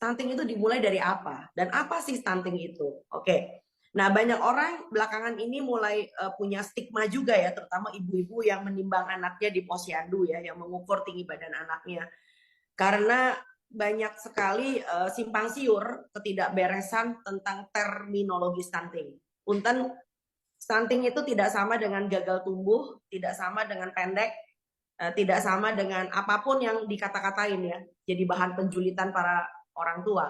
Stunting itu dimulai dari apa? Dan apa sih stunting itu? Oke. Nah, banyak orang belakangan ini mulai punya stigma juga ya, terutama ibu-ibu yang menimbang anaknya di posyandu ya, yang mengukur tinggi badan anaknya. Karena banyak sekali simpang siur ketidakberesan tentang terminologi stunting. Punten, stunting itu tidak sama dengan gagal tumbuh, tidak sama dengan pendek, tidak sama dengan apapun yang dikata-katain ya. Jadi bahan penjulitan para orang tua.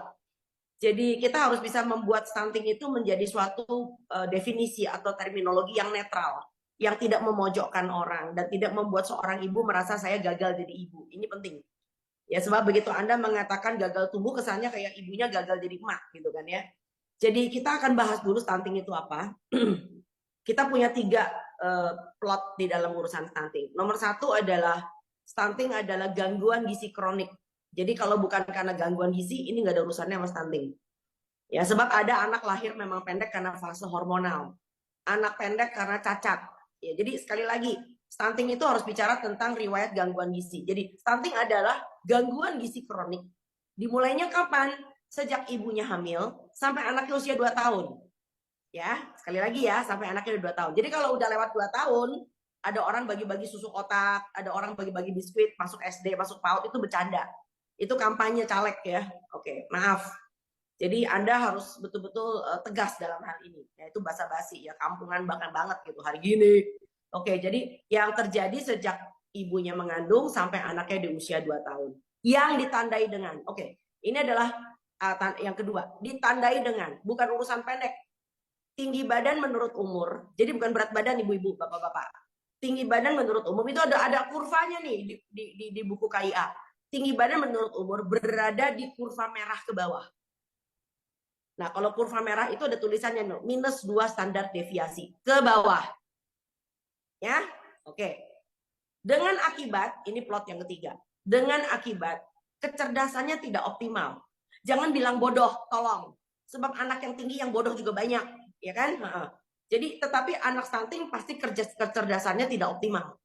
Jadi kita harus bisa membuat stunting itu menjadi suatu definisi atau terminologi yang netral, yang tidak memojokkan orang dan tidak membuat seorang ibu merasa saya gagal jadi ibu. Ini penting. Ya sebab begitu Anda mengatakan gagal tumbuh kesannya kayak ibunya gagal jadi emak gitu kan ya. Jadi kita akan bahas dulu stunting itu apa. Kita punya 3 plot di dalam urusan stunting. Nomor 1 adalah stunting adalah gangguan gizi kronik. Jadi kalau bukan karena gangguan gizi, ini nggak ada urusannya sama stunting. Ya, sebab ada anak lahir memang pendek karena fase hormonal. Anak pendek karena cacat. Ya, jadi sekali lagi, stunting itu harus bicara tentang riwayat gangguan gizi. Jadi stunting adalah gangguan gizi kronik. Dimulainya kapan? Sejak ibunya hamil sampai anaknya usia 2 tahun. Ya, sekali lagi ya, sampai anaknya udah 2 tahun. Jadi kalau udah lewat 2 tahun, ada orang bagi-bagi susu otak, ada orang bagi-bagi biskuit, masuk SD, masuk PAUD, itu bercanda. Itu kampanye caleg ya. Oke, maaf. Jadi Anda harus betul-betul tegas dalam hal ini. Yaitu basa-basi ya, kampungan bahkan banget gitu hari gini. Oke, jadi yang terjadi sejak ibunya mengandung sampai anaknya di usia 2 tahun. Yang ditandai dengan, ini adalah yang kedua, ditandai dengan, bukan urusan pendek, tinggi badan menurut umur. Jadi bukan berat badan ibu-ibu, bapak-bapak. Tinggi badan menurut umur itu ada kurvanya nih di buku KIA. Tinggi badan menurut umur berada di kurva merah ke bawah. Nah, kalau kurva merah itu ada tulisannya -2 standar deviasi ke bawah. Ya, oke. Dengan akibat, ini plot yang ketiga. Dengan akibat kecerdasannya tidak optimal. Jangan bilang bodoh, tolong. Sebab anak yang tinggi yang bodoh juga banyak, ya kan? Jadi, tetapi anak stunting pasti kecerdasannya tidak optimal.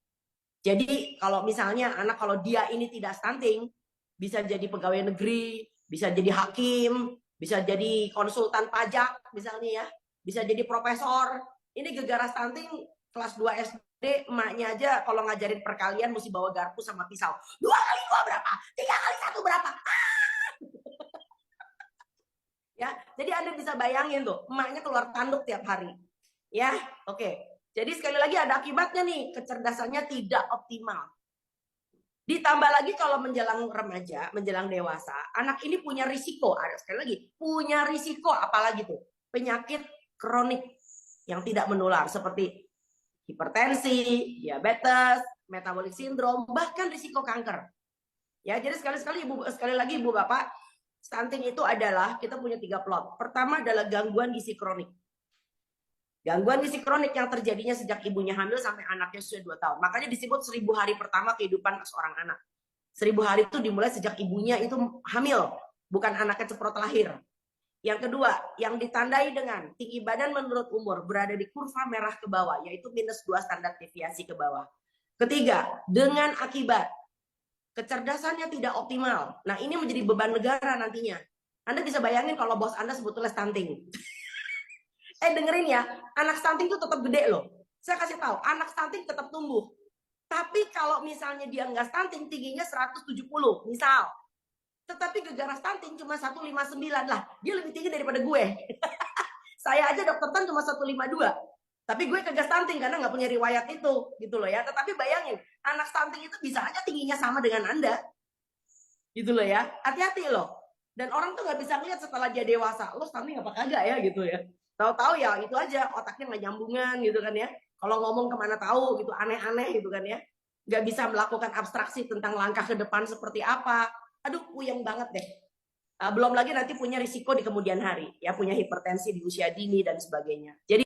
Jadi, kalau misalnya anak kalau dia ini tidak stunting, bisa jadi pegawai negeri, bisa jadi hakim, bisa jadi konsultan pajak misalnya ya, bisa jadi profesor. Ini gegara stunting kelas 2 SD, emaknya aja kalau ngajarin perkalian mesti bawa garpu sama pisau. 2 kali 2 berapa? 3 kali 1 berapa? Ya, jadi Anda bisa bayangin tuh, emaknya keluar tanduk tiap hari. Ya, oke. Jadi sekali lagi ada akibatnya nih, kecerdasannya tidak optimal. Ditambah lagi kalau menjelang remaja, menjelang dewasa, anak ini punya risiko, sekali lagi, punya risiko apalagi tuh, penyakit kronik yang tidak menular seperti hipertensi, diabetes, metabolic syndrome, bahkan risiko kanker. Ya, jadi sekali lagi ibu bapak, stunting itu adalah kita punya 3 plot. Pertama adalah gangguan gizi kronik. Gangguan gizi kronik yang terjadinya sejak ibunya hamil sampai anaknya sudah 2 tahun. Makanya disebut 1000 hari pertama kehidupan seorang anak. 1000 hari itu dimulai sejak ibunya itu hamil, bukan anaknya ceprot lahir. Yang kedua, yang ditandai dengan tinggi badan menurut umur berada di kurva merah ke bawah, yaitu -2 standar deviasi ke bawah. Ketiga, dengan akibat kecerdasannya tidak optimal. Nah, ini menjadi beban negara nantinya. Anda bisa bayangin kalau bos Anda sebetulnya stunting. Dengerin ya, anak stunting itu tetap gede loh. Saya kasih tahu, anak stunting tetap tumbuh. Tapi kalau misalnya dia nggak stunting, tingginya 170, misal. Tetapi gegara stunting cuma 159 lah. Dia lebih tinggi daripada gue. Saya aja dokter tan cuma 152. Tapi gue kagak stunting karena nggak punya riwayat itu, gitu loh ya. Tetapi bayangin, anak stunting itu bisa aja tingginya sama dengan Anda. Gitu loh ya. Hati-hati loh. Dan orang tuh nggak bisa ngeliat setelah dia dewasa, lo stunting apa kagak ya gitu ya. Tahu-tahu ya itu aja, otaknya nggak nyambungan gitu kan ya. Kalau ngomong kemana tahu gitu, aneh-aneh gitu kan ya. Nggak bisa melakukan abstraksi tentang langkah ke depan seperti apa. Aduh, puyeng banget deh. Belum lagi nanti punya risiko di kemudian hari, ya punya hipertensi di usia dini dan sebagainya. Jadi